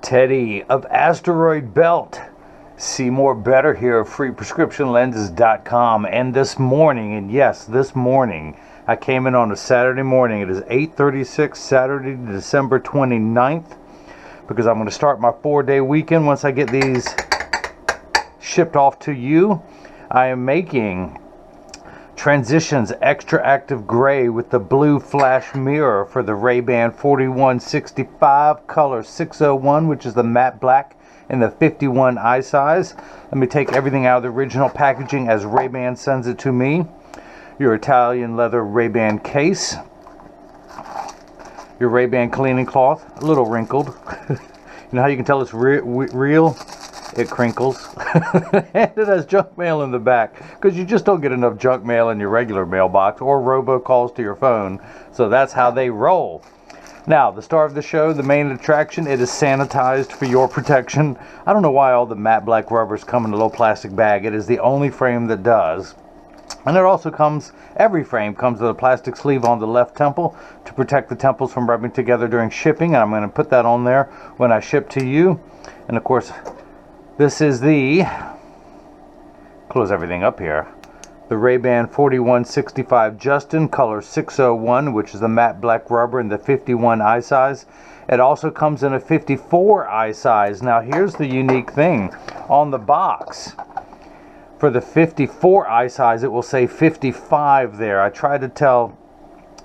Teddy of Asteroid Belt. See more better here at freeprescriptionlenses.com. And this morning, and yes, this morning, I came in on a Saturday morning. It is 8:36, Saturday, December 29th, because I'm going to start my 4-day weekend once I get these shipped off to you. I am making Transitions XTRAactive Gray with the blue flash mirror for the RayBan 4165 color 601, which is the matte black in the 51 eye size. Let me take everything out of the original packaging as RayBan sends it to me. Your Italian leather RayBan case. Your RayBan cleaning cloth, a little wrinkled. You know how you can tell it's real? It crinkles. And it has junk mail in the back, because you just don't get enough junk mail in your regular mailbox or robocalls to your phone. So that's how they roll. Now, the star of the show, the main attraction, it is sanitized for your protection. I don't know why all the matte black rubbers come in a little plastic bag. It is the only frame that does. And it also comes, every frame comes with a plastic sleeve on the left temple to protect the temples from rubbing together during shipping. And I'm going to put that on there when I ship to you. And of course, this is the, close everything up here, the RayBan 4165 Justin color 601, which is the matte black rubber in the 51 eye size. It also comes in a 54 eye size. Now here's the unique thing. On the box, for the 54 eye size, it will say 55 there. I tried to tell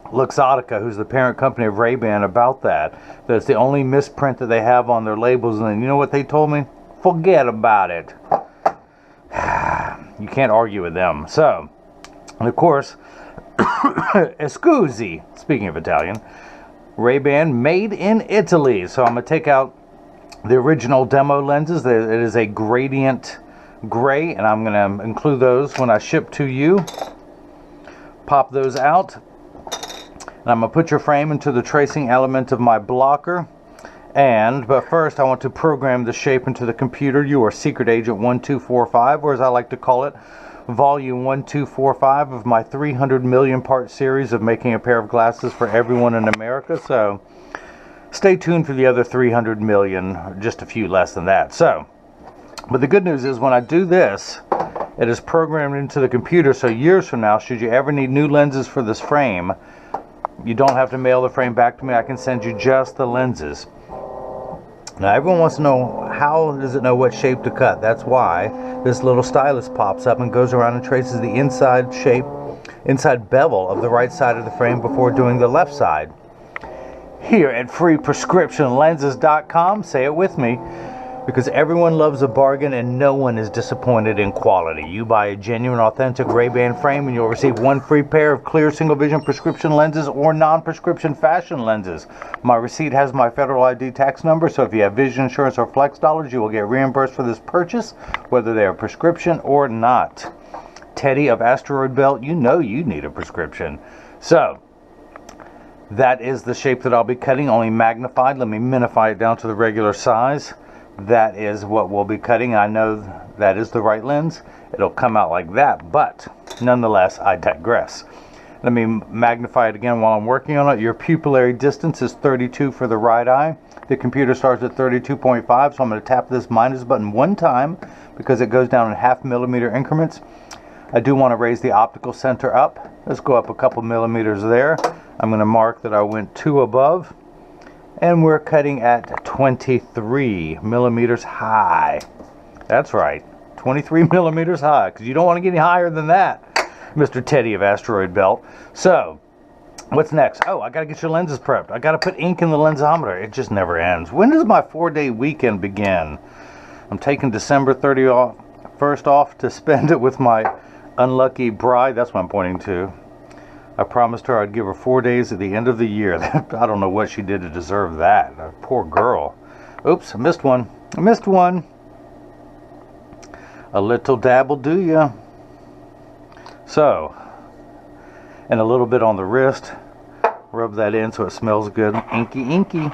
Luxottica, who's the parent company of RayBan, about that. That's the only misprint that they have on their labels. And you know what they told me? Forget about it. You can't argue with them. So, and of course, scusi, speaking of Italian, RayBan made in Italy. So I'm going to take out the original demo lenses. It is a gradient gray, and I'm going to include those when I ship to you. Pop those out. And I'm going to put your frame into the tracing element of my blocker. But first I want to program the shape into the computer. You are Secret Agent 1245, or as I like to call it, Volume 1245 of my 300 million part series of making a pair of glasses for everyone in America. So stay tuned for the other 300 million, just a few less than that. So, but the good news is when I do this, it is programmed into the computer, so years from now, should you ever need new lenses for this frame, you don't have to mail the frame back to me. I can send you just the lenses. Now everyone wants to know, how does it know what shape to cut? That's why this little stylus pops up and goes around and traces the inside shape, inside bevel of the right side of the frame before doing the left side. Here at freeprescriptionlenses.com, say it with me, because everyone loves a bargain and no one is disappointed in quality. You buy a genuine, authentic RayBan frame and you'll receive one free pair of clear single vision prescription lenses or non-prescription fashion lenses. My receipt has my federal ID tax number, so if you have vision insurance or flex dollars, you will get reimbursed for this purchase, whether they are prescription or not. Teddy of Asteroid Belt, you know you need a prescription. So, that is the shape that I'll be cutting, only magnified. Let me minify it down to the regular size. That is what we'll be cutting. I know that is the right lens. It'll come out like that, but nonetheless, I digress. Let me magnify it again while I'm working on it. Your pupillary distance is 32 for the right eye. The computer starts at 32.5, so I'm going to tap this minus button one time because it goes down in 0.5 millimeter increments. I do want to raise the optical center up. Let's go up a couple millimeters there. I'm going to mark that I went 2 above. And we're cutting at 23 millimeters high. That's right, 23 millimeters high, because you don't want to get any higher than that, Mr. Teddy of Asteroid Belt. So, what's next? Oh, I got to get your lenses prepped. I got to put ink in the lensometer. It just never ends. When does my 4-day weekend begin? I'm taking December 31st off to spend it with my unlucky bride. That's what I'm pointing to. I promised her I'd give her 4 days at the end of the year. I don't know what she did to deserve that. Poor girl. Oops, I missed one. I missed one. A little dab will do ya. So, and a little bit on the wrist. Rub that in so it smells good. Inky, inky.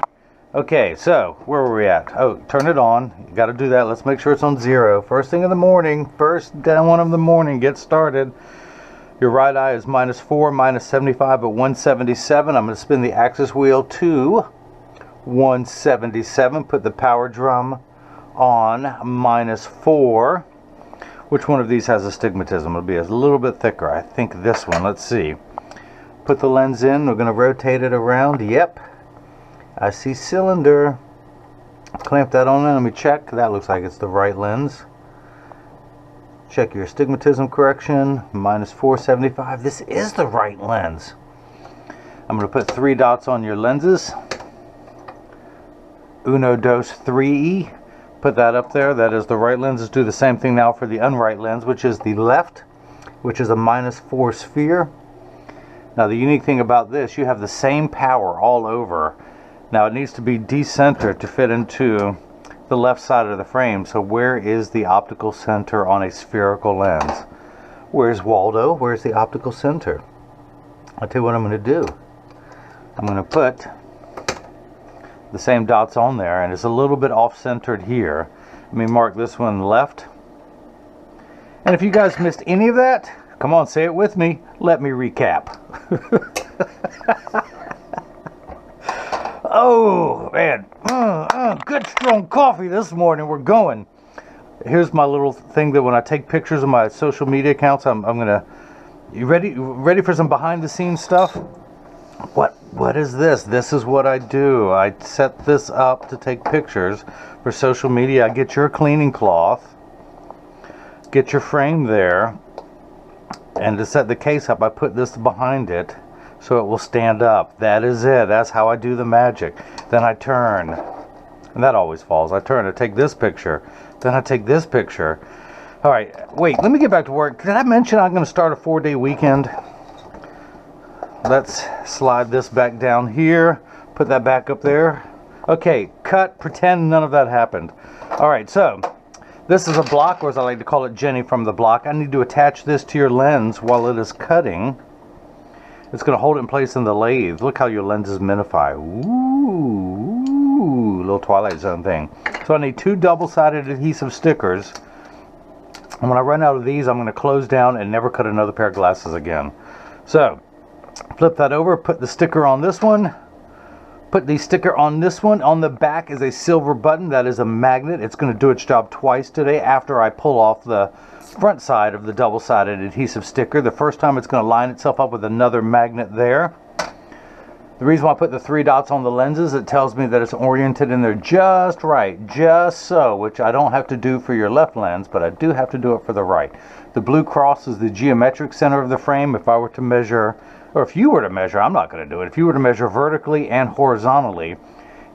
Okay, so where were we at? Oh, turn it on. You got to do that. Let's make sure it's on 0. First thing in the morning. First one of the morning. Get started. Your right eye is -4, -75 at 177. I'm going to spin the axis wheel to 177. Put the power drum on -4. Which one of these has astigmatism? It'll be a little bit thicker. I think this one. Let's see. Put the lens in. We're going to rotate it around. Yep. I see cylinder. Clamp that on there. Let me check. That looks like it's the right lens. Check your astigmatism correction. -475. This is the right lens. I'm going to put 3 dots on your lenses. Uno, dos, 3. Put that up there. That is the right lens. Let's do the same thing now for the unright lens, which is the left, which is a -4 sphere. Now the unique thing about this, you have the same power all over. Now it needs to be decentered to fit into the left side of the frame. So where is the optical center on a spherical lens? Where's Waldo? Where's the optical center? I'll tell you what I'm going to do. I'm going to put the same dots on there, and it's a little bit off-centered here. Let me mark this one left. And if you guys missed any of that, come on, say it with me. Let me recap. Oh, man. Good strong coffee this morning. We're going. Here's my little thing that when I take pictures of my social media accounts, I'm going to... You ready for some behind-the-scenes stuff? What is this? This is what I do. I set this up to take pictures for social media. I get your cleaning cloth, get your frame there, and to set the case up, I put this behind it so it will stand up. That is it. That's how I do the magic. Then I turn, and that always falls. I turn to take this picture. Then I take this picture. All right, wait, let me get back to work. Did I mention I'm going to start a 4-day weekend? Let's slide this back down here. Put that back up there. Okay, cut. Pretend none of that happened. All right, so this is a block, or as I like to call it, Jenny from the block. I need to attach this to your lens while it is cutting. It's going to hold it in place in the lathe. Look how your lenses minify. Ooh, little Twilight Zone thing. So I need 2 double-sided adhesive stickers. And when I run out of these, I'm going to close down and never cut another pair of glasses again. So flip that over, put the sticker on this one, put the sticker on this one. On the back is a silver button. That is a magnet. It's going to do its job twice today after I pull off the front side of the double-sided adhesive sticker. The first time it's going to line itself up with another magnet there. The reason why I put the 3 dots on the lenses, it tells me that it's oriented in there just right, just so, which I don't have to do for your left lens, but I do have to do it for the right. The blue cross is the geometric center of the frame. If I were to measure, or if you were to measure, I'm not going to do it. If you were to measure vertically and horizontally,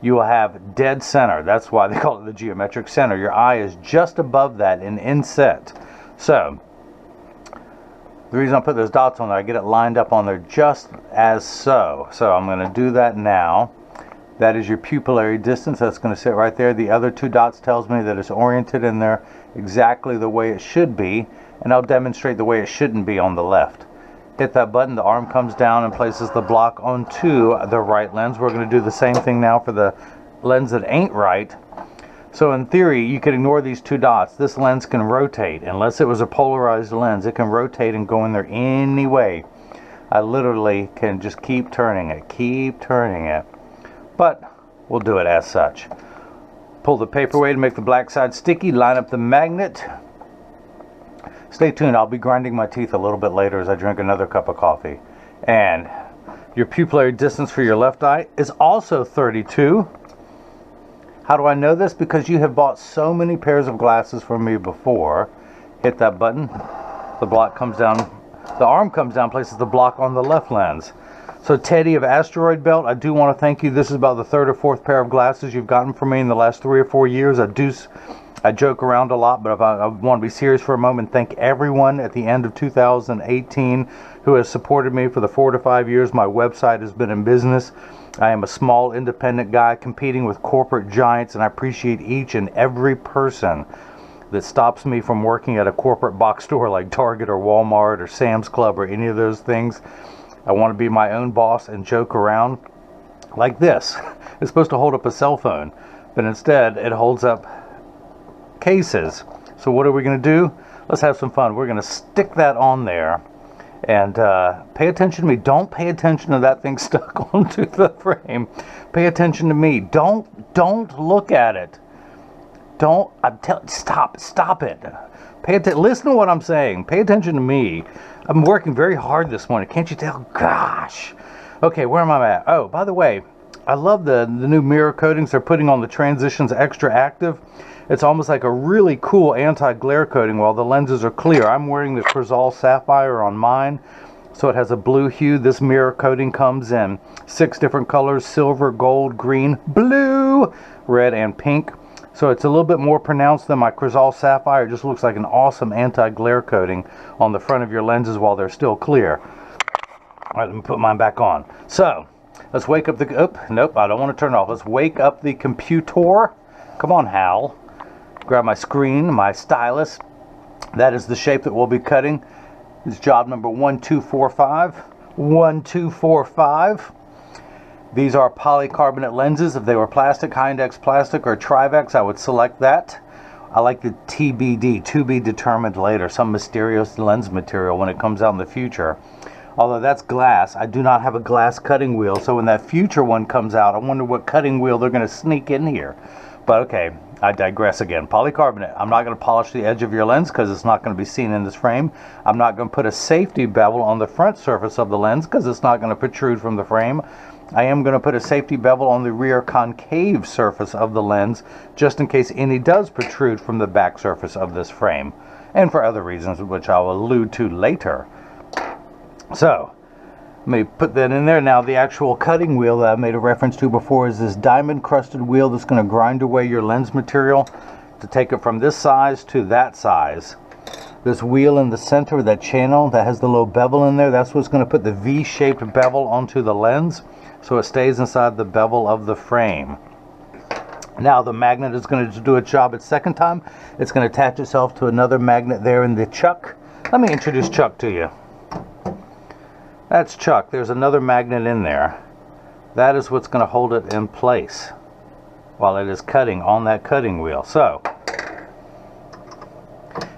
you will have dead center. That's why they call it the geometric center. Your eye is just above that in inset. So the reason I put those dots on there, I get it lined up on there just as so. So I'm going to do that now. That is your pupillary distance. That's going to sit right there. The other 2 dots tells me that it's oriented in there exactly the way it should be. And I'll demonstrate the way it shouldn't be on the left. Hit that button, the arm comes down and places the block onto the right lens. We're going to do the same thing now for the lens that ain't right. So in theory, you could ignore these 2 dots. This lens can rotate. Unless it was a polarized lens, it can rotate and go in there any way. I literally can just keep turning it. But we'll do it as such. Pull the paperweight to make the black side sticky. Line up the magnet. Stay tuned. I'll be grinding my teeth a little bit later as I drink another cup of coffee. And your pupillary distance for your left eye is also 32. How do I know this? Because you have bought so many pairs of glasses from me before. Hit that button. The block comes down. The arm comes down, places the block on the left lens. So Teddy of Asteroid Belt, I do want to thank you. This is about the 3rd or 4th pair of glasses you've gotten from me in the last 3 or 4 years. I joke around a lot, but if I want to be serious for a moment, thank everyone at the end of 2018 who has supported me for the 4 to 5 years my website has been in business. I am a small independent guy competing with corporate giants, and I appreciate each and every person that stops me from working at a corporate box store like Target or Walmart or Sam's Club or any of those things. I want to be my own boss and joke around like this. It's supposed to hold up a cell phone, but instead it holds up cases. So what are we going to do? Let's have some fun. We're going to stick that on there, And pay attention to me. Don't pay attention to that thing stuck onto the frame. Pay attention to me. Don't look at it. Stop it. Listen to what I'm saying. Pay attention to me. I'm working very hard this morning. Can't you tell? Gosh. Okay, where am I at? Oh, by the way, I love the new mirror coatings they're putting on the Transitions XTRAactive. It's almost like a really cool anti-glare coating while the lenses are clear. I'm wearing the Crizal Sapphire on mine, so it has a blue hue. This mirror coating comes in 6 different colors: silver, gold, green, blue, red, and pink. So it's a little bit more pronounced than my Crizal Sapphire. It just looks like an awesome anti-glare coating on the front of your lenses while they're still clear. All right, let me put mine back on. So let's wake up the... nope, I don't want to turn it off. Let's wake up the computer. Come on, Hal. Grab my screen, my stylus. That is the shape that we'll be cutting. It's job number 1245. 1245. These are polycarbonate lenses. If they were plastic, high index plastic, or Trivex, I would select that. I like the TBD, to be determined later, some mysterious lens material when it comes out in the future. Although that's glass, I do not have a glass cutting wheel, so when that future one comes out, I wonder what cutting wheel they're going to sneak in here. But okay, I digress again. Polycarbonate. I'm not going to polish the edge of your lens because it's not going to be seen in this frame. I'm not going to put a safety bevel on the front surface of the lens because it's not going to protrude from the frame. I am going to put a safety bevel on the rear concave surface of the lens just in case any does protrude from the back surface of this frame, and for other reasons which I'll allude to later. So let me put that in there. Now the actual cutting wheel that I made a reference to before is this diamond crusted wheel that's going to grind away your lens material to take it from this size to that size. This wheel in the center of that channel that has the little bevel in there, that's what's going to put the V-shaped bevel onto the lens so it stays inside the bevel of the frame. Now the magnet is going to do its job its second time. It's going to attach itself to another magnet there in the chuck. Let me introduce Chuck to you. That's Chuck. There's another magnet in there. That is what's going to hold it in place while it is cutting on that cutting wheel. So,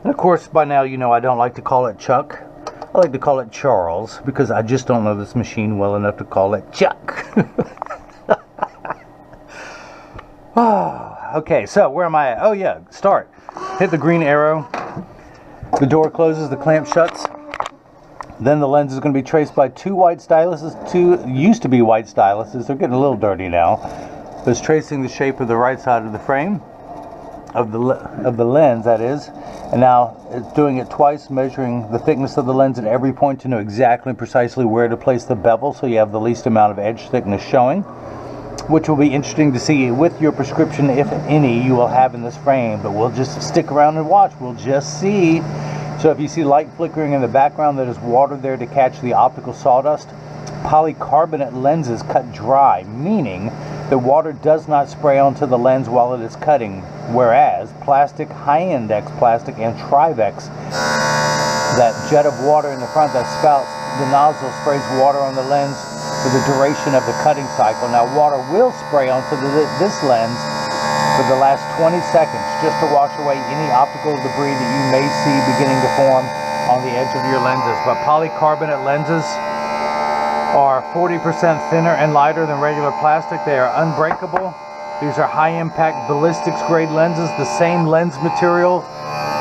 and of course by now you know I don't like to call it Chuck. I like to call it Charles because I just don't know this machine well enough to call it Chuck. Okay, so where am I at? Oh yeah, start. Hit the green arrow. The door closes, the clamp shuts. Then the lens is going to be traced by 2 white styluses. 2 used to be white styluses. They're getting a little dirty now. It's tracing the shape of the right side of the frame, of the lens, that is. And now it's doing it twice, measuring the thickness of the lens at every point to know exactly and precisely where to place the bevel so you have the least amount of edge thickness showing, which will be interesting to see with your prescription, if any, you will have in this frame. But we'll just stick around and watch. We'll just see. So if you see light flickering in the background, that is water there to catch the optical sawdust. Polycarbonate lenses cut dry, meaning the water does not spray onto the lens while it is cutting, whereas plastic, high-index plastic, and Trivex, that jet of water in the front that spouts the nozzle sprays water on the lens for the duration of the cutting cycle. Now water will spray onto this lens for the last 20 seconds just to wash away any optical debris that you may see beginning to form on the edge of your lenses. But polycarbonate lenses are 40% thinner and lighter than regular plastic. They are unbreakable. These are high-impact ballistics grade lenses, the same lens material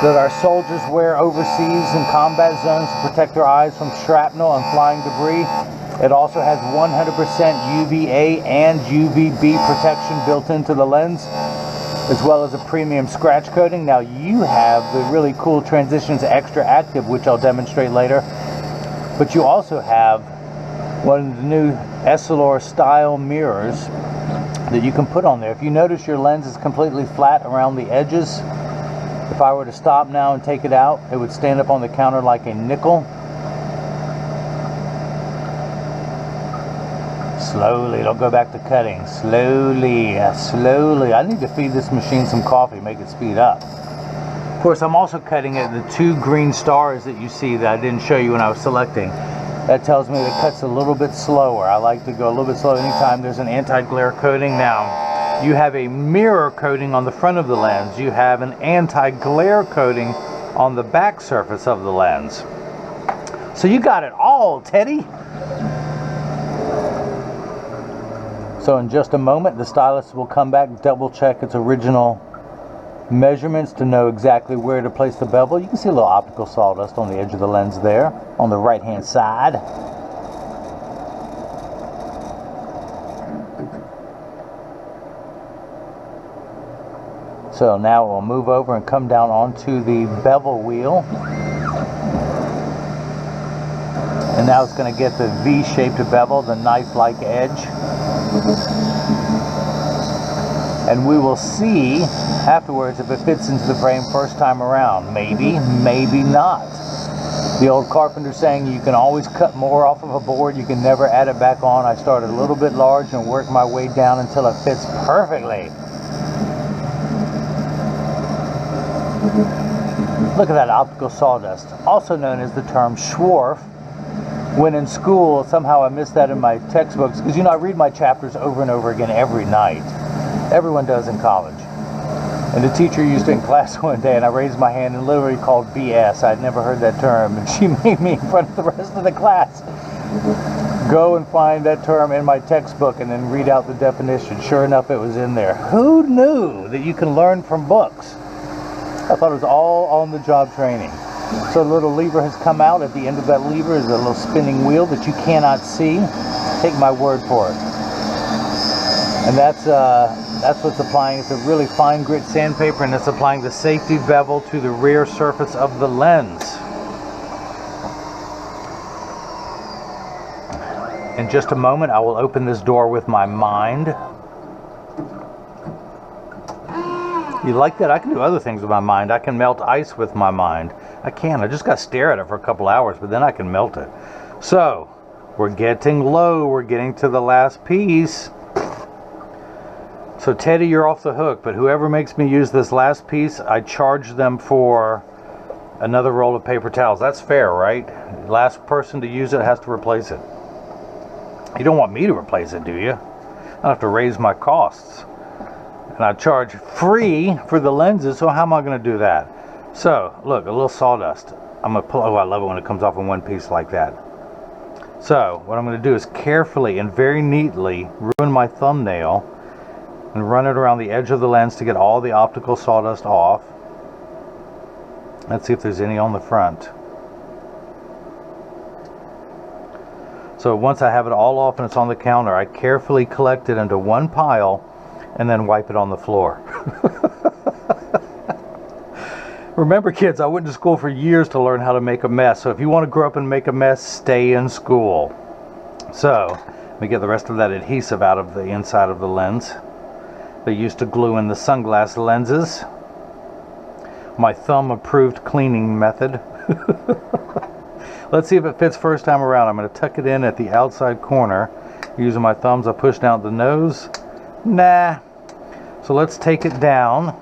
that our soldiers wear overseas in combat zones to protect their eyes from shrapnel and flying debris. It also has 100% UVA and UVB protection built into the lens, as well as a premium scratch coating. Now you have the really cool Transitions XTRAactive, which I'll demonstrate later, but you also have one of the new Essilor style mirrors that you can put on there. If you notice, your lens is completely flat around the edges. If I were to stop now and take it out, it would stand up on the counter like a nickel. Slowly, it'll go back to cutting. Slowly, slowly. I need to feed this machine some coffee, make it speed up. Of course, I'm also cutting at the 2 green stars that you see that I didn't show you when I was selecting. That tells me that it cuts a little bit slower. I like to go a little bit slower anytime there's an anti-glare coating. Now, you have a mirror coating on the front of the lens. You have an anti-glare coating on the back surface of the lens. So you got it all, Teddy. So in just a moment, the stylus will come back, double check its original measurements to know exactly where to place the bevel. You can see a little optical sawdust on the edge of the lens there, on the right hand side. So now we'll move over and come down onto the bevel wheel. And now it's going to get the V-shaped bevel, the knife-like edge. And we will see afterwards if it fits into the frame first time around. Maybe, maybe not. The old carpenter saying you can always cut more off of a board, you can never add it back on. I started a little bit large and worked my way down until it fits perfectly. Look at that optical sawdust, also known as the term schwarf. When in school, somehow I missed that in my textbooks, because you know I read my chapters over and over again every night. Everyone does in college. And the teacher used it in class one day, and I raised my hand and literally called BS. I'd never heard that term, and she made me in front of the rest of the class go and find that term in my textbook and then read out the definition. Sure enough, it was in there. Who knew that you can learn from books? I thought it was all on-the-job training. So the little lever has come out. At the end of that lever is a little spinning wheel that you cannot see. Take my word for it. And that's what's applying. It's a really fine grit sandpaper, and it's applying the safety bevel to the rear surface of the lens. In just a moment, I will open this door with my mind. You like that? I can do other things with my mind. I can melt ice with my mind. I can. I just got to stare at it for a couple hours, but then I can melt it. So, we're getting low. We're getting to the last piece. So, Teddy, you're off the hook, but whoever makes me use this last piece, I charge them for another roll of paper towels. That's fair, right? Last person to use it has to replace it. You don't want me to replace it, do you? I have to raise my costs. And I charge free for the lenses, so how am I going to do that? So, look, a little sawdust. I'm going to pull, oh, I love it when it comes off in one piece like that. So, what I'm going to do is carefully and very neatly ruin my thumbnail and run it around the edge of the lens to get all the optical sawdust off. Let's see if there's any on the front. So once I have it all off and it's on the counter, I carefully collect it into one pile and then wipe it on the floor. Remember, kids, I went to school for years to learn how to make a mess. So if you want to grow up and make a mess, stay in school. So let me get the rest of that adhesive out of the inside of the lens. They used to glue in the sunglass lenses. My thumb-approved cleaning method. Let's see if it fits first time around. I'm going to tuck it in at the outside corner. Using my thumbs, I push down the nose. Nah. So let's take it down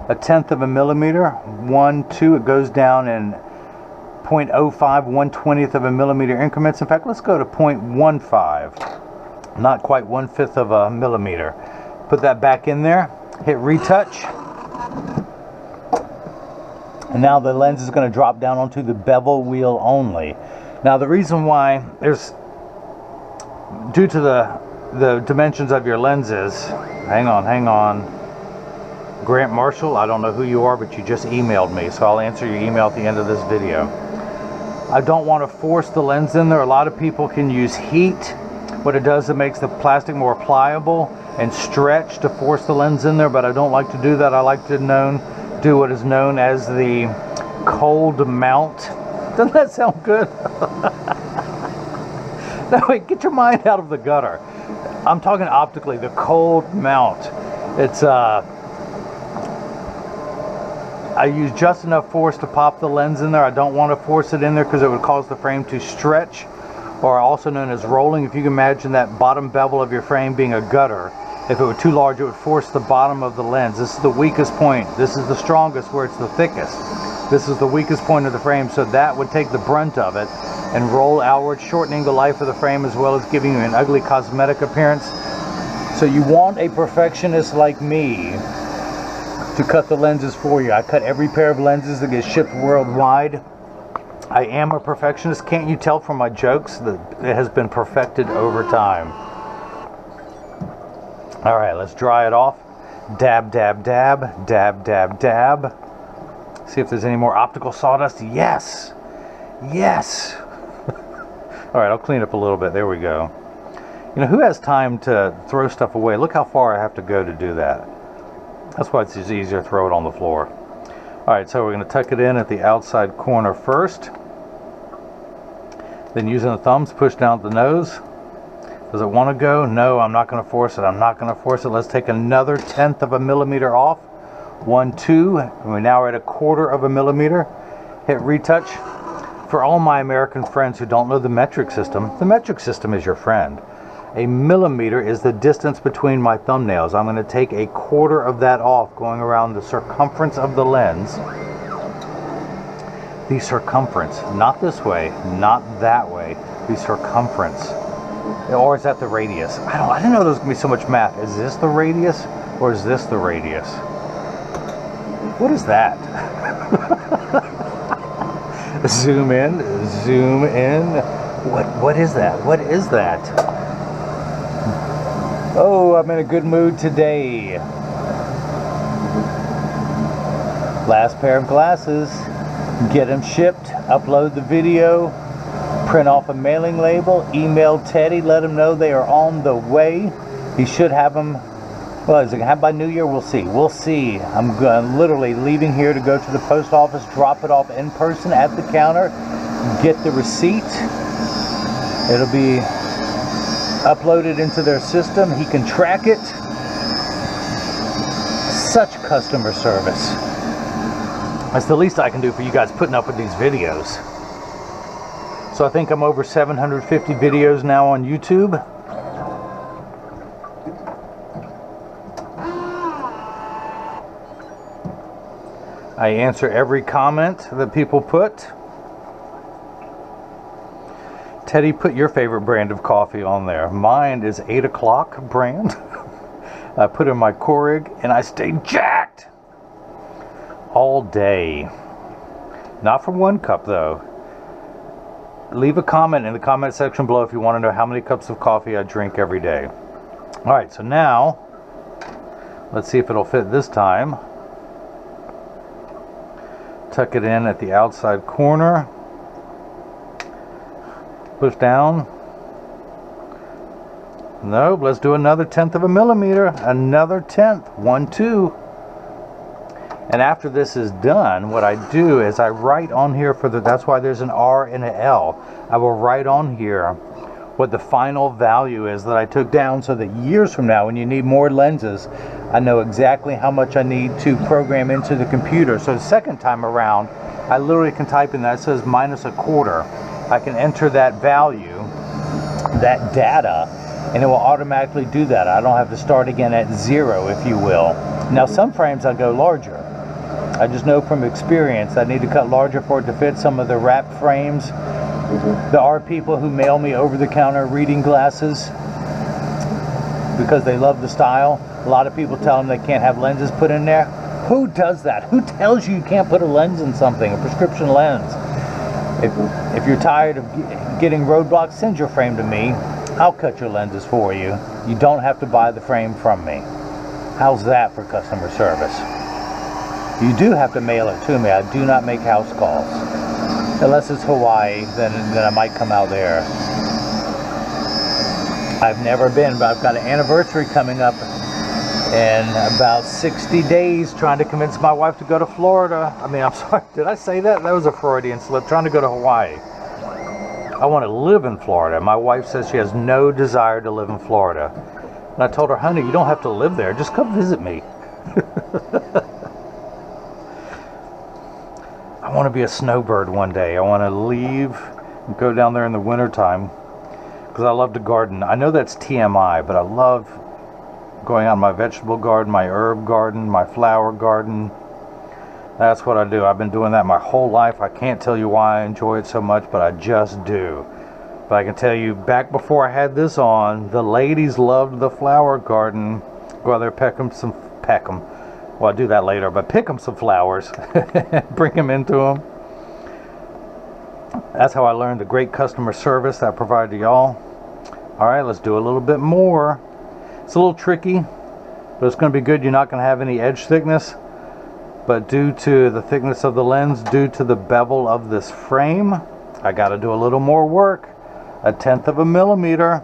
1/10 of a millimeter. 1, 2, it goes down in 0.05, 1/20th of a millimeter increments. In fact, let's go to 0.15. Not quite 1/5 of a millimeter. Put that back in there. Hit retouch. And now the lens is going to drop down onto the bevel wheel only. Now the reason why there's, due to the dimensions of your lenses, hang on, Grant Marshall, I don't know who you are, but you just emailed me, so I'll answer your email at the end of this video. I don't want to force the lens in there. A lot of people can use heat. What it does, it makes the plastic more pliable and stretch to force the lens in there, but I don't like to do that. I like to do what is known as the cold mount. Doesn't that sound good? No, wait, get your mind out of the gutter. I'm talking optically, the cold mount. It's I use just enough force to pop the lens in there. I don't want to force it in there because it would cause the frame to stretch, or also known as rolling. If you can imagine that bottom bevel of your frame being a gutter, if it were too large, it would force the bottom of the lens. This is the weakest point. This is the strongest where it's the thickest. This is the weakest point of the frame, so that would take the brunt of it and roll outward, shortening the life of the frame as well as giving you an ugly cosmetic appearance. So you want a perfectionist like me to cut the lenses for you. I cut every pair of lenses that gets shipped worldwide. I am a perfectionist. Can't you tell from my jokes that it has been perfected over time? All right, let's dry it off. Dab, dab, dab, dab, dab, dab. See if there's any more optical sawdust. Yes, yes. All right, I'll clean up a little bit. There we go. You know, who has time to throw stuff away? Look how far I have to go to do that. That's why it's just easier to throw it on the floor. All right, so we're going to tuck it in at the outside corner first. Then using the thumbs, push down the nose. Does it want to go? No, I'm not going to force it. I'm not going to force it. Let's take another 1/10 of a millimeter off. 1, 2, and we now are at 1/4 of a millimeter. Hit retouch. For all my American friends who don't know the metric system is your friend. A millimeter is the distance between my thumbnails. I'm going to take 1/4 of that off, going around the circumference of the lens. The circumference, not this way, not that way, the circumference. Or is that the radius? I didn't know there was going to be so much math. Is this the radius or is this the radius? What is that? Zoom in, zoom in. What is that? What is that? Oh, I'm in a good mood today. Last pair of glasses. Get them shipped, upload the video, print off a mailing label, email Teddy, let him know they are on the way. He should have them, well, is it going to have by New Year? We'll see. We'll see. I'm literally leaving here to go to the post office, drop it off in person at the counter, get the receipt. It'll be uploaded into their system. He can track it. Such customer service. That's the least I can do for you guys putting up with these videos. So I think I'm over 750 videos now on YouTube. I answer every comment that people put. Teddy, put your favorite brand of coffee on there. Mine is 8 o'clock brand. I put in my Keurig and I stay jacked all day. Not from 1 cup though. Leave a comment in the comment section below if you want to know how many cups of coffee I drink every day. Alright, so now let's see if it'll fit this time. Tuck it in at the outside corner. Push down. Nope, let's do another 1/10 of a millimeter. Another 1/10. 1, 2. And after this is done, what I do is I write on here for the, that's why there's an R and an L. I will write on here what the final value is that I took down so that years from now, when you need more lenses, I know exactly how much I need to program into the computer. So the second time around, I literally can type in that. It says -1/4. I can enter that value, that data, and it will automatically do that. I don't have to start again at 0, if you will. Now some frames I go larger. I just know from experience I need to cut larger for it to fit some of the wrap frames. There are people who mail me over-the-counter reading glasses because they love the style. A lot of people tell them they can't have lenses put in there. Who does that? Who tells you you can't put a lens in something, a prescription lens? If you're tired of getting roadblocks, send your frame to me. I'll cut your lenses for you. You don't have to buy the frame from me. How's that for customer service? You do have to mail it to me. I do not make house calls. Unless it's Hawaii, then I might come out there. I've never been, but I've got an anniversary coming up in about 60 days, trying to convince my wife to go to Florida. I mean, I'm sorry, did I say that? That was a Freudian slip. Trying to go to Hawaii. I want to live in Florida. My wife says she has no desire to live in Florida. And I told her, honey, you don't have to live there. Just come visit me. I want to be a snowbird one day. I want to leave and go down there in the wintertime because I love to garden. I know that's TMI, but I love going out my vegetable garden, my herb garden, my flower garden. That's what I do. I've been doing that my whole life. I can't tell you why I enjoy it so much, but I just do. But I can tell you, back before I had this on, the ladies loved the flower garden. Go out there, peck them. Well, I'll do that later, but pick them some flowers. Bring them into them. That's how I learned the great customer service that I provide to y'all. Alright, let's do a little bit more. It's a little tricky, but it's going to be good. You're not going to have any edge thickness, but due to the thickness of the lens, due to the bevel of this frame, I got to do a little more work. 1/10 of a millimeter.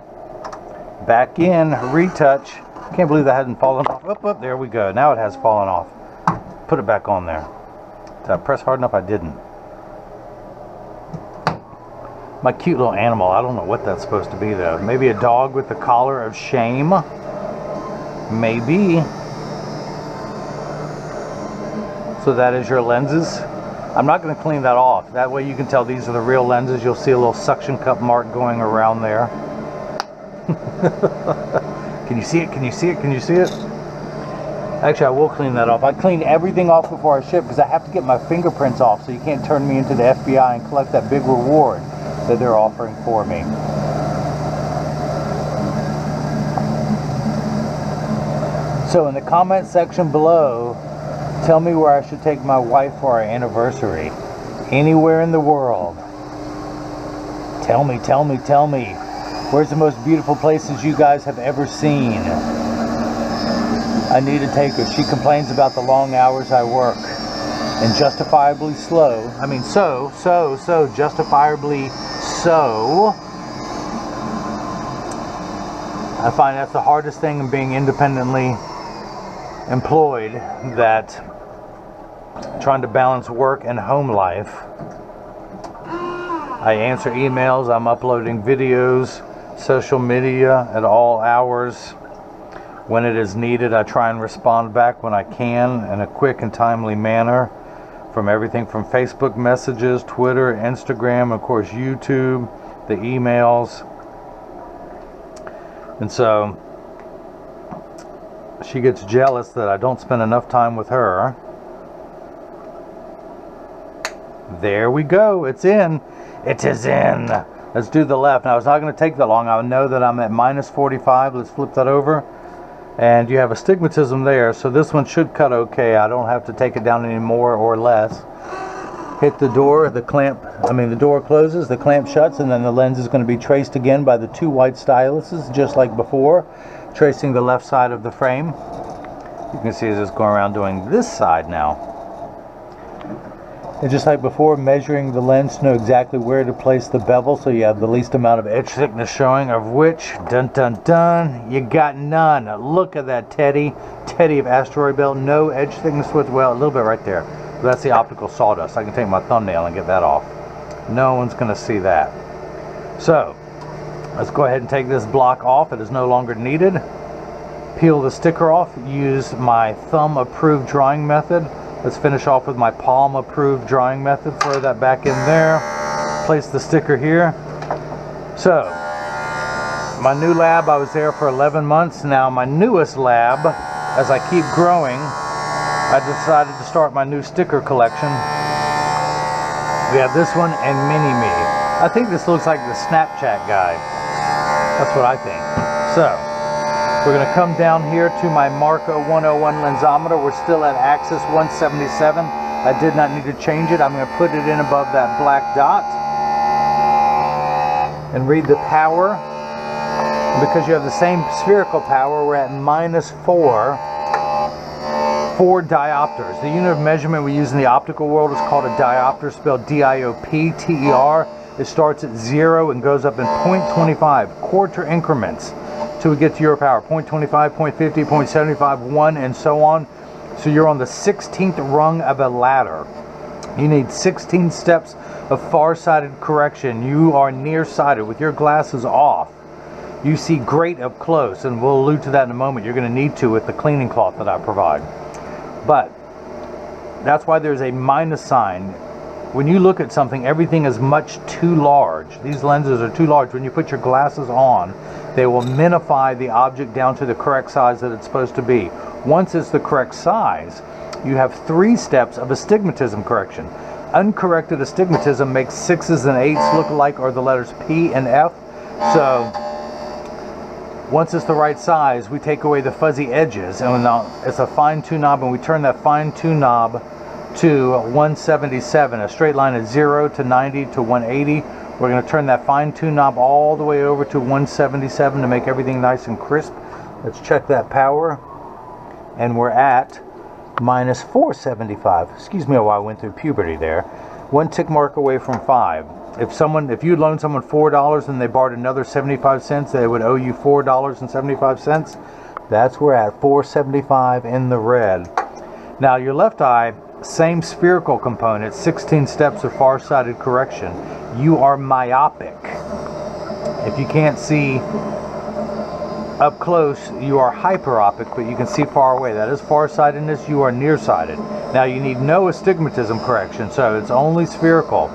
Back in, retouch. Can't believe that hadn't fallen off. Up, there we go. Now it has fallen off. Put it back on there. Did I press hard enough? I didn't. My cute little animal. I don't know what that's supposed to be though. Maybe a dog with the collar of shame. Maybe. So that is your lenses. I'm not going to clean that off. That way you can tell these are the real lenses. You'll see a little suction cup mark going around there. Can you see it? Can you see it? Can you see it? Actually, I will clean that off. I clean everything off before I ship because I have to get my fingerprints off so you can't turn me into the FBI and collect that big reward that they're offering for me. So in the comment section below, tell me where I should take my wife for our anniversary. Anywhere in the world. Tell me, tell me, tell me. Where's the most beautiful places you guys have ever seen? I need to take her. She complains about the long hours I work. And justifiably slow. I mean, so justifiably so. I find that's the hardest thing in being independently employed, that trying to balance work and home life. I answer emails, I'm uploading videos, social media at all hours. When it is needed, I try and respond back when I can in a quick and timely manner, from everything from Facebook messages, Twitter, Instagram, of course YouTube, the emails. And so she gets jealous that I don't spend enough time with her. There we go. It's in. It is in. Let's do the left. Now, it's not going to take that long. I know that I'm at -45. Let's flip that over. And you have astigmatism there, so this one should cut okay. I don't have to take it down any more or less. Hit the door, the door closes, the clamp shuts, and then the lens is going to be traced again by the 2 white styluses, just like before, tracing the left side of the frame. You can see it's just going around doing this side now. And just like before, measuring the lens to know exactly where to place the bevel so you have the least amount of edge thickness showing, of which, dun dun dun, you got none. Look at that Teddy of Asteroid belt, no edge thickness with, well, a little bit right there. That's the optical sawdust. I can take my thumbnail and get that off. No one's going to see that. So, let's go ahead and take this block off. It is no longer needed. Peel the sticker off. Use my thumb approved drawing method. Let's finish off with my palm approved drawing method. Throw that back in there. Place the sticker here. So, my new lab, I was there for 11 months. Now my newest lab, as I keep growing, I decided to start my new sticker collection. We have this one and Mini-Me. I think this looks like the Snapchat guy. That's what I think. So, we're going to come down here to my Marco 101 lensometer. We're still at axis 177. I did not need to change it. I'm going to put it in above that black dot and read the power. And because you have the same spherical power, we're at -4 diopters. The unit of measurement we use in the optical world is called a diopter, spelled D-I-O-P-T-E-R. It starts at 0 and goes up in 0.25 quarter increments till we get to your power. 0.25, 0.50, 0.75, 1, and so on. So you're on the 16th rung of a ladder. You need 16 steps of far-sighted correction. You are nearsighted with your glasses off. You see great up close, and we'll allude to that in a moment. You're going to need to with the cleaning cloth that I provide. But that's why there's a minus sign. When you look at something, everything is much too large. These lenses are too large. When you put your glasses on, they will minify the object down to the correct size that it's supposed to be. Once it's the correct size, you have 3 steps of astigmatism correction. Uncorrected astigmatism makes 6s and 8s look like are the letters P and F. So once it's the right size, we take away the fuzzy edges, and it's a fine-tune knob, and we turn that fine-tune knob to 177. A straight line is 0 to 90 to 180. We're going to turn that fine tune knob all the way over to 177 to make everything nice and crisp. Let's check that power. And we're at minus 475. Excuse me while I went through puberty there. One tick mark away from 5. If you loan someone $4 and they borrowed another 75 cents, they would owe you $4.75. That's where at 475 in the red. Now your left eye, same spherical component, 16 steps of far-sighted correction. You are myopic. If you can't see up close, you are hyperopic, but you can see far away. That is farsightedness. You are nearsighted. Now you need no astigmatism correction, so it's only spherical.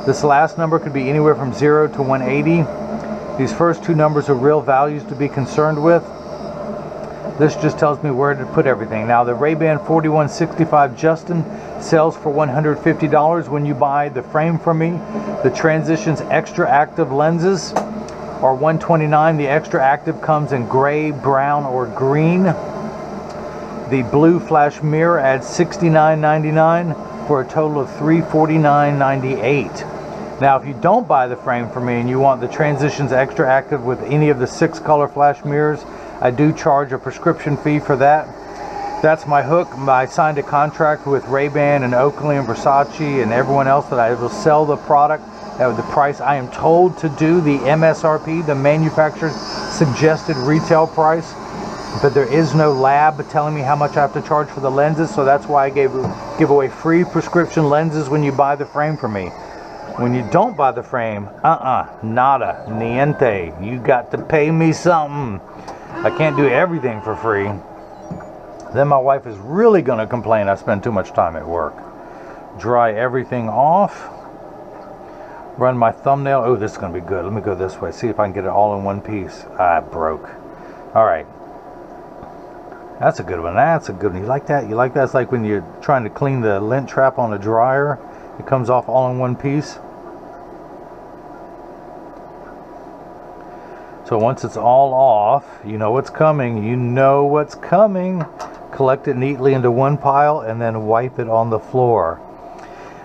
This last number could be anywhere from 0 to 180. These first two numbers are real values to be concerned with. This just tells me where to put everything. Now the RayBan 4165 Justin sells for $150 when you buy the frame from me. The Transitions XTRAactive lenses are $129. The XTRAactive comes in gray, brown, or green. The blue flash mirror adds $69.99 for a total of $349.98. Now, if you don't buy the frame from me and you want the Transitions XTRAactive with any of the 6 color flash mirrors, I do charge a prescription fee for that. That's my hook. I signed a contract with RayBan and Oakley and Versace and everyone else that I will sell the product at the price I am told to do, the MSRP, the manufacturer's suggested retail price. But there is no lab telling me how much I have to charge for the lenses, so that's why I give away free prescription lenses when you buy the frame from me. When you don't buy the frame, nada, niente. You got to pay me something. I can't do everything for free. Then my wife is really going to complain I spend too much time at work. Dry everything off. Run my thumbnail. Oh, this is going to be good. Let me go this way. See if I can get it all in one piece. Ah, it broke. All right. That's a good one. That's a good one. You like that? You like that? It's like when you're trying to clean the lint trap on a dryer. It comes off all in one piece. So once it's all off, you know what's coming. You know what's coming. Collect it neatly into one pile and then wipe it on the floor.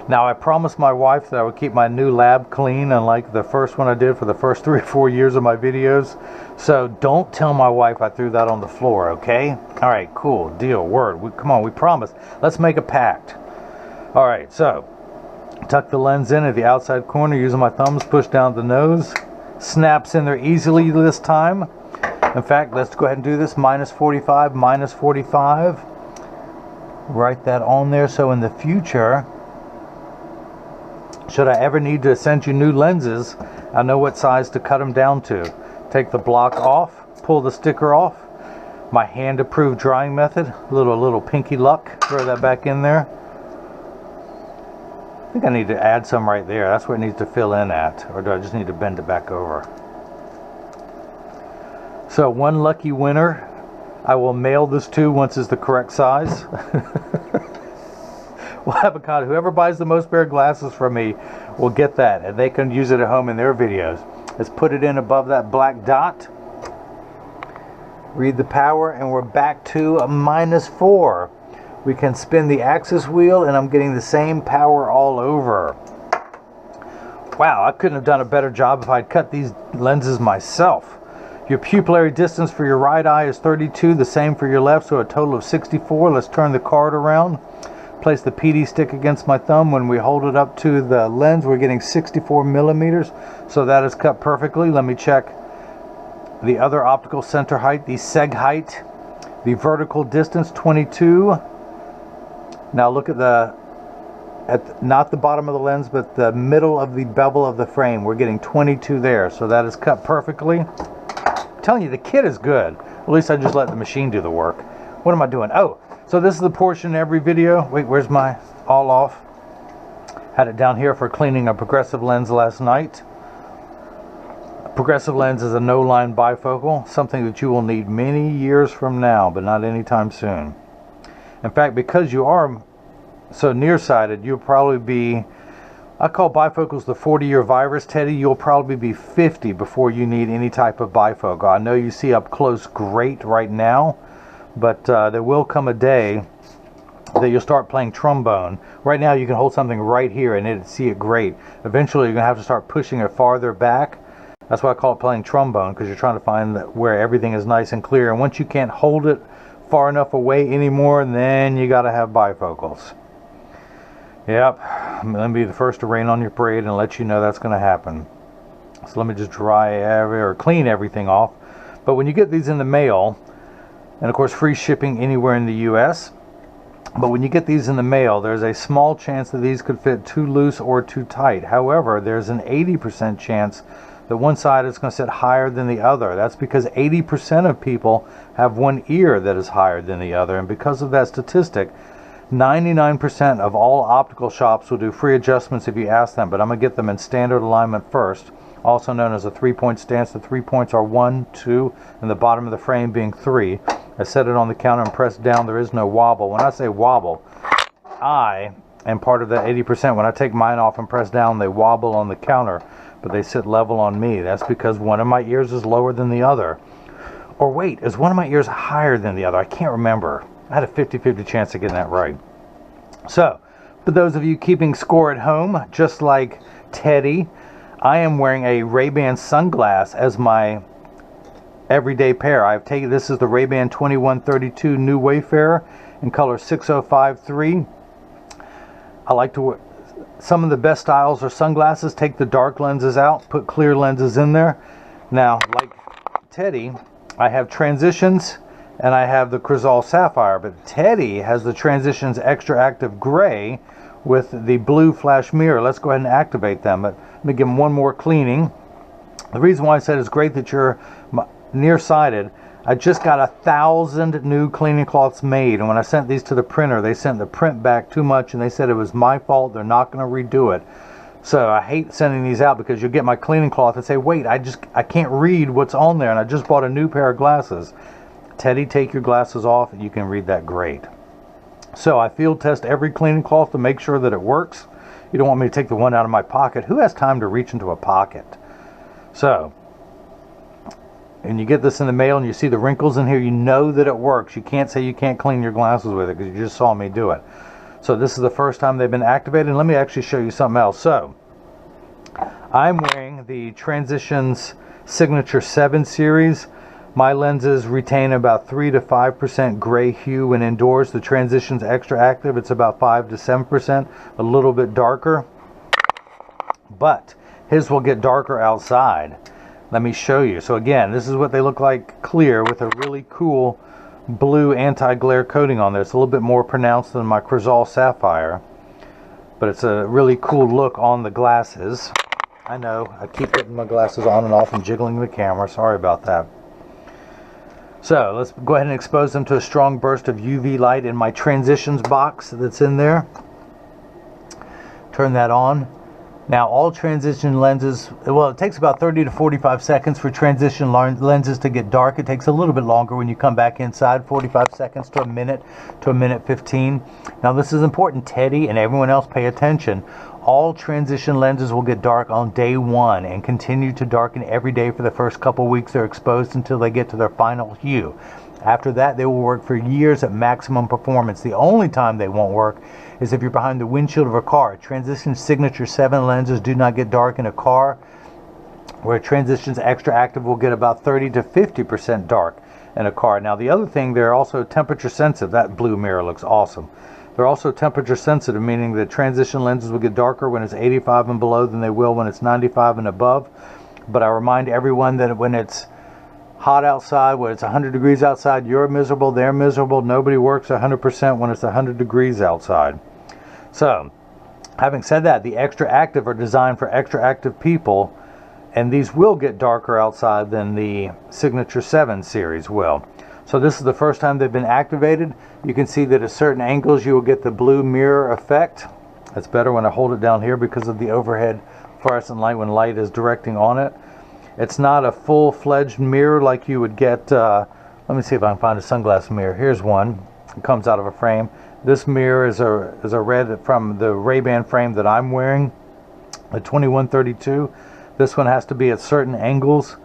Now, I promised my wife that I would keep my new lab clean, unlike the first one I did for the first 3 or 4 years of my videos. So don't tell my wife I threw that on the floor, okay? All right, cool, deal, word. Come on, we promised. Let's make a pact. All right, so tuck the lens in at the outside corner using my thumbs, push down the nose. Snaps in there easily this time. In fact, let's go ahead and do this. Minus 45, minus 45. Write that on there so in the future, should I ever need to send you new lenses, I know what size to cut them down to. Take the block off, pull the sticker off. My hand-approved drying method, little pinky luck. Throw that back in there. I think I need to add some right there. That's where it needs to fill in at. Or do I just need to bend it back over? So one lucky winner I will mail this to once it's the correct size. We'll have a con. Whoever buys the most pair of glasses from me will get that, and they can use it at home in their videos. Let's put it in above that black dot. Read the power, and we're back to a -4. We can spin the axis wheel, and I'm getting the same power all over. Wow, I couldn't have done a better job if I'd cut these lenses myself. Your pupillary distance for your right eye is 32, the same for your left, so a total of 64. Let's turn the card around. Place the PD stick against my thumb. When we hold it up to the lens, we're getting 64 millimeters, so that is cut perfectly. Let me check the other optical center height, the seg height, the vertical distance, 22. Now look at not the bottom of the lens, but the middle of the bevel of the frame. We're getting 22 there, so that is cut perfectly. I'm telling you, the kit is good. At least I just let the machine do the work. What am I doing? Oh, so this is the portion in every video. Wait, where's my all off? Had it down here for cleaning a progressive lens last night. A progressive lens is a no-line bifocal, something that you will need many years from now, but not anytime soon. In fact, because you are so nearsighted, you'll probably be, I call bifocals the 40-year virus, Teddy. You'll probably be 50 before you need any type of bifocal. I know you see up close great right now, but there will come a day that you'll start playing trombone. Right now you can hold something right here and it'd see it great. Eventually you're going to have to start pushing it farther back. That's why I call it playing trombone, because you're trying to find where everything is nice and clear. And once you can't hold it far enough away anymore, then you got to have bifocals. Yep, I'm going to be the first to rain on your parade and let you know that's going to happen. So let me just clean everything off. But when you get these in the mail, and of course free shipping anywhere in the US, but when you get these in the mail, there's a small chance that these could fit too loose or too tight. However, there's an 80% chance that one side is going to sit higher than the other. That's because 80% of people have one ear that is higher than the other. And because of that statistic, 99% of all optical shops will do free adjustments if you ask them. But I'm going to get them in standard alignment first, also known as a 3-point stance. The 3 points are 1, 2, and the bottom of the frame being 3. I set it on the counter and press down. There is no wobble. When I say wobble, I am part of that 80%. When I take mine off and press down, they wobble on the counter, but they sit level on me. That's because one of my ears is lower than the other. Or wait, is one of my ears higher than the other? I can't remember. I had a 50-50 chance of getting that right. So, for those of you keeping score at home, just like Teddy, I am wearing a RayBan sunglass as my everyday pair. This is the RayBan 2132 New Wayfarer in color 6053. I like to wear some of the best styles are sunglasses. Take the dark lenses out, put clear lenses in there. Now, like Teddy, I have Transitions and I have the Crizal Sapphire, but Teddy has the Transitions XTRAactive Gray with the blue flash mirror. Let's go ahead and activate them. But let me give them one more cleaning. The reason why I said it's great that you're nearsighted, I just got 1,000 new cleaning cloths made, and when I sent these to the printer, they sent the print back too much, and they said it was my fault. They're not going to redo it. So I hate sending these out, because you'll get my cleaning cloth and say, wait, I can't read what's on there, and I just bought a new pair of glasses. Teddy, take your glasses off and you can read that great. So I field test every cleaning cloth to make sure that it works. You don't want me to take the one out of my pocket. Who has time to reach into a pocket? So, and you get this in the mail and you see the wrinkles in here, you know that it works. You can't say you can't clean your glasses with it, because you just saw me do it. So this is the first time they've been activated. And let me actually show you something else. So I'm wearing the Transitions Signature 7 series. My lenses retain about 3 to 5% gray hue when indoors. The Transitions XTRAactive, it's about 5 to 7%, a little bit darker. But his will get darker outside. Let me show you. So again, this is what they look like clear with a really cool blue anti-glare coating on there. It's a little bit more pronounced than my Crizal Sapphire, but it's a really cool look on the glasses. I know, I keep putting my glasses on and off and jiggling the camera. Sorry about that. So let's go ahead and expose them to a strong burst of UV light in my Transitions box that's in there. Turn that on. Now all transition lenses, well, it takes about 30 to 45 seconds for transition lenses to get dark. It takes a little bit longer when you come back inside, 45 seconds to a minute 15. Now this is important, Teddy and everyone else, pay attention. All transition lenses will get dark on day 1 and continue to darken every day for the first couple weeks they're exposed until they get to their final hue. After that, they will work for years at maximum performance. The only time they won't work is if you're behind the windshield of a car. Transitions Signature 7 lenses do not get dark in a car, where Transitions XTRAactive will get about 30 to 50% dark in a car. Now the other thing, they're also temperature sensitive. That blue mirror looks awesome. They're also temperature sensitive, meaning that transition lenses will get darker when it's 85 and below than they will when it's 95 and above. But I remind everyone that when it's hot outside, when it's 100 degrees outside, you're miserable, they're miserable. Nobody works 100% when it's 100 degrees outside. So, having said that, the XTRAactive are designed for XTRAactive people, and these will get darker outside than the Signature 7 series will. So this is the first time they've been activated. You can see that at certain angles you will get the blue mirror effect. It's better when I hold it down here because of the overhead fluorescent light when light is directing on it. It's not a full-fledged mirror like you would get. Let me see if I can find a sunglass mirror. Here's one. It comes out of a frame. This mirror is a red from the RayBan frame that I'm wearing, the 2132. This one has to be at certain angles,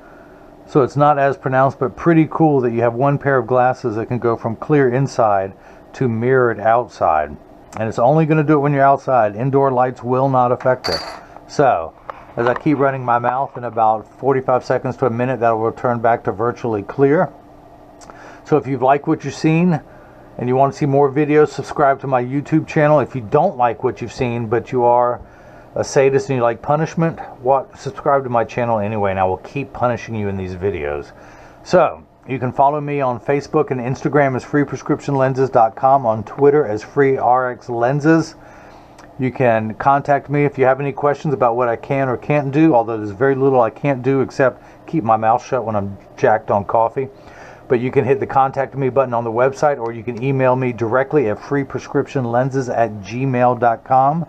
so it's not as pronounced, but pretty cool that you have one pair of glasses that can go from clear inside to mirror it outside. And it's only going to do it when you're outside. Indoor lights will not affect it. So, as I keep running my mouth, in about 45 seconds to a minute, that will return back to virtually clear. So if you've liked what you've seen and you want to see more videos, subscribe to my YouTube channel. If you don't like what you've seen, but you are a sadist and you like punishment, subscribe to my channel anyway, and I will keep punishing you in these videos. So, you can follow me on Facebook and Instagram as freeprescriptionlenses.com, on Twitter as freerxlenses. You can contact me if you have any questions about what I can or can't do, although there's very little I can't do except keep my mouth shut when I'm jacked on coffee. But you can hit the contact me button on the website, or you can email me directly at freeprescriptionlenses@gmail.com.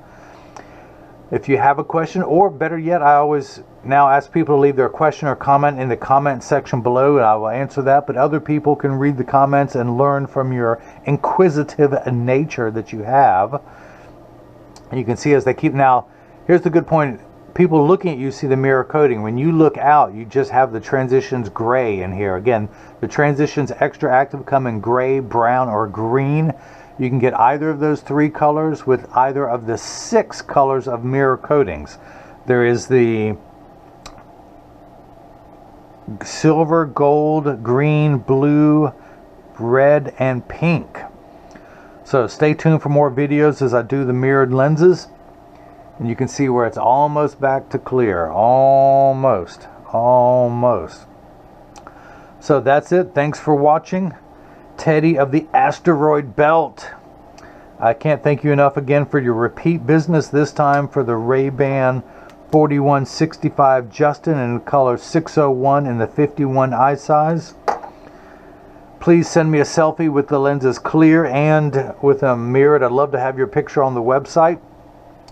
If you have a question, or better yet, I always now ask people to leave their question or comment in the comment section below, and I will answer that. But other people can read the comments and learn from your inquisitive nature that you have. And you can see as they keep, now, here's the good point. People looking at you see the mirror coating. When you look out, you just have the Transitions gray in here. Again, the Transitions XTRAactive come in gray, brown, or green. You can get either of those 3 colors with either of the 6 colors of mirror coatings. There is the silver, gold, green, blue, red, and pink. So stay tuned for more videos as I do the mirrored lenses. And you can see where it's almost back to clear. Almost. So that's it. Thanks for watching. Teddy of the Asteroid belt. I can't thank you enough again for your repeat business, this time for the RayBan 4165 Justin in color 601 in the 51 eye size. Please send me a selfie with the lenses clear and with them mirrored. I'd love to have your picture on the website.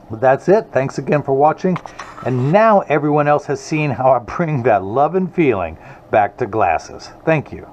But that's it. Thanks again for watching. And now everyone else has seen how I bring that love and feeling back to glasses. Thank you.